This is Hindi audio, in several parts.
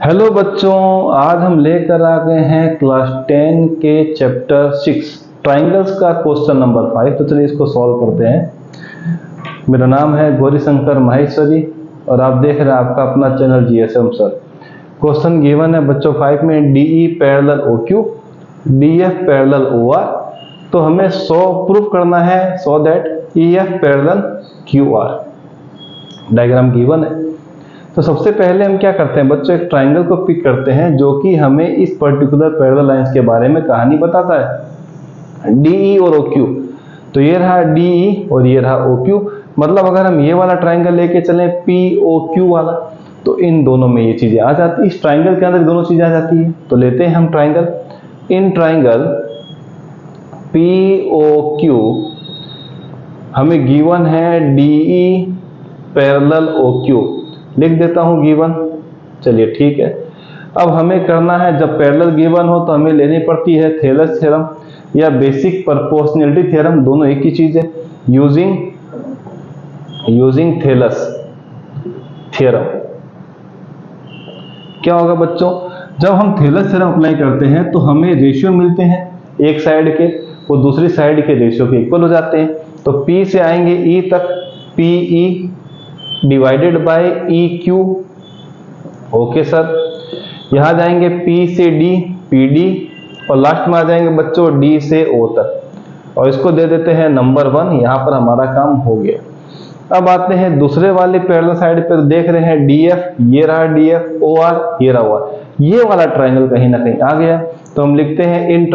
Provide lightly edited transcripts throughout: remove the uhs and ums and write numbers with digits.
हेलो बच्चों, आज हम लेकर आ गए हैं क्लास 10 के चैप्टर 6 ट्राइंगल्स का क्वेश्चन नंबर 5। तो चलिए इसको सॉल्व करते हैं। मेरा नाम है गौरीशंकर माहेश्वरी और आप देख रहे हैं आपका अपना channel GSM sir. Question given है बच्चों 5 में DE parallel OQ, DF parallel OR. तो हमें 100 प्रूफ करना है so that EF parallel QR. Diagram given है। तो सबसे पहले हम क्या करते हैं बच्चों, एक ट्राइंगल को पिक करते हैं जो कि हमें इस पर्टिकुलर पैरेलल लाइंस के बारे में कहानी बताता है, डीई और ओक्यू। तो ये रहा डीई और ये रहा ओक्यू। मतलब अगर हम ये वाला ट्राइंगल लेके चलें पीओक्यू वाला, तो इन दोनों में ये चीजें आ जाती है, इस ट्राइंगल के अंदर दोनों चीजें आ जाती है। तो लेते हैं हम ट्राइंगल, इन ट्राइंगल पीओक्यू हमें गिवन है डीई पैरेलल ओक्यू। लिख देता हूं गिवन। चलिए ठीक है। अब हमें करना है, जब पैरेलल गिवन हो तो हमें लेनी पड़ती है थेलस थ्योरम या बेसिक प्रोपोर्शनैलिटी थ्योरम, दोनों एक ही चीज है। यूजिंग थेलस थ्योरम क्या होगा बच्चों, जब हम थेलस थ्योरम अप्लाई करते हैं तो हमें रेशियो मिलते हैं एक साइड के, वो दूसरी साइड के रेशियो के इक्वल हो जाते हैं। तो P से आएंगे E तक, PE divided by EQ। Okay sir. यहां जाएंगे P से D, PD, और लास्ट में आ जाएंगे बच्चों D से O तक, और इसको दे देते हैं नंबर 1। यहां पर हमारा काम हो गया। अब आते हैं दूसरे वाले पैरेलल साइड पर, देख रहे हैं DF, ये रहा DF, OR ये रहा OR। ये वाला ट्राइंगल कहीं ना कहीं आ गया, तो हम लिखते हैं इन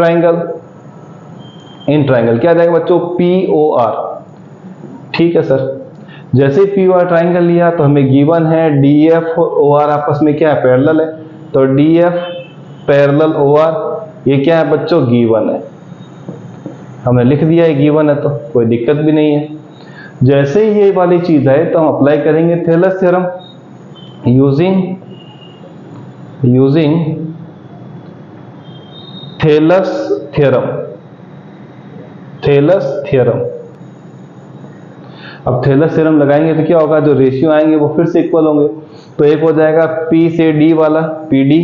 ट्राइंगल क्या आ जाएगा बच्चों, POR। ठीक है सर। जैसे ही POR ट्राइंगल लिया तो हमें गिवन है DF और OR आपस में क्या है, पैरेलल है। तो DF पैरेलल OR, ये क्या है बच्चों, गिवन है। हमने लिख दिया है गिवन है, तो कोई दिक्कत भी नहीं है। जैसे ही ये वाली चीज है तो हम अप्लाई करेंगे Thales theorem, using Thales theorem. अब थेलस थ्योरम लगाएंगे तो क्या होगा, जो रेशियो आएंगे वो फिर से इक्वल होंगे। तो एक हो जाएगा P से D वाला PD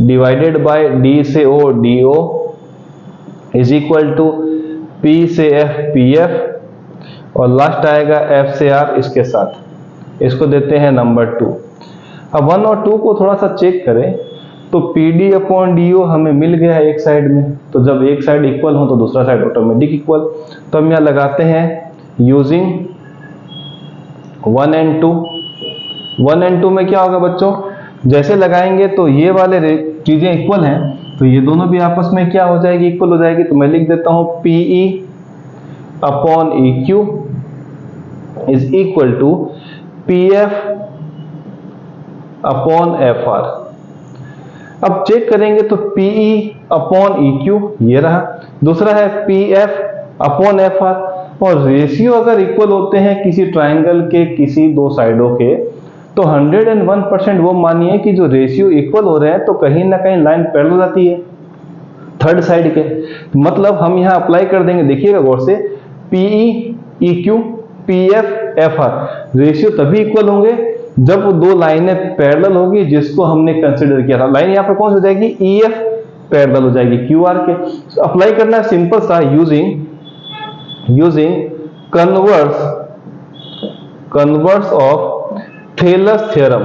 डिवाइडेड बाय D से O DO is equal to P से F PF, और लास्ट आएगा F से R इसके साथ। इसको देते हैं नंबर 2। अब 1 और 2 को थोड़ा सा चेक करें तो PD अपॉन DO हमें मिल गया है एक साइड में। तो जब एक साइड इक्वल हो तो दूसरा साइड ऑटोमेटिक इक्वल। तो हम यहाँ लगाते हैं यूजिंग 1 and 2। 1 and 2 में क्या होगा बच्चों, जैसे लगाएंगे तो ये वाले चीजें इक्वल हैं, तो ये दोनों भी आपस में क्या हो जाएगी, इक्वल हो जाएगी। तो मैं लिख देता हूं PE upon EQ is equal to PF upon FR। अब चेक करेंगे तो PE अपॉन EQ ये रहा, दूसरा है PF अपॉन FR। और रेशियो अगर इक्वल होते हैं किसी ट्राइंगल के किसी दो साइडों के, तो 101% वो मानिए कि जो रेशियो इक्वल हो रहे हैं तो कहीं ना कहीं लाइन पैरेलल हो जाती है थर्ड साइड के। मतलब हम यहाँ अप्लाई कर देंगे, देखिएगा गौर से, PE EQ PF FR ratio तभी इक्वल होंगे जब वो दो लाइनें पैरेलल होगी जिसको हमने कंसिडर किया था। लाइन यहाँ पर कौन सी हो जाएगी, EF पैरेलल हो जाएगी QR के। तो अप्लाई करना है सिंपल सा, using converse of Thales theorem.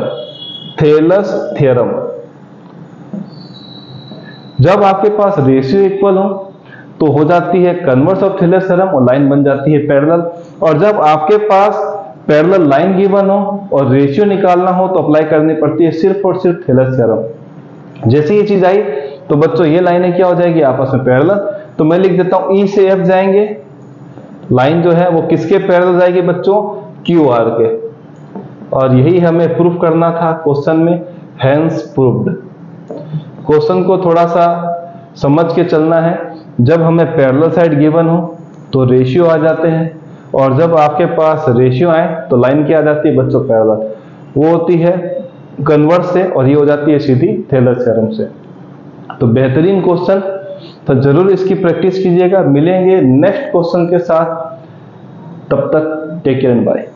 जब आपके पास रेशियो इक्वल हो तो हो जाती है कन्वर्स ऑफ थेलस थ्योरम और लाइन बन जाती है पैरेलल। और जब आपके पास पैरेलल लाइन गिवन हो और रेशियो निकालना हो तो अप्लाई करनी पड़ती है सिर्फ और सिर्फ थेलस थ्योरम। जैसे ये चीज आई तो बच्चों ये लाइनें क्या हो जाएगी, आपस में पैरेलल। तो मैं लिख देता हूं E से F जाएंगे, लाइन जो है वो किसके पैरेलल जाएगी बच्चों, QR के। और यही हमें प्रूफ करना था क्वेश्चन में, हेंस प्रूव्ड। क्वेश्चन को थोड़ा सा समझ के चलना है। जब हमें पैरेलल साइड गिवन हो तो रेशियो आ जाते हैं, और जब आपके पास रेशियो आए तो लाइन क्या आ जाती है बच्चों, पैरेलल। वो होती है कन्वर्स से, और ये हो जाती है सीधी थेलस थ्योरम से। तो बेहतरीन क्वेश्चन, तो जरूर इसकी प्रैक्टिस कीजिएगा। मिलेंगे नेक्स्ट क्वेश्चन के साथ, तब तक टेक केयर एंड बाय।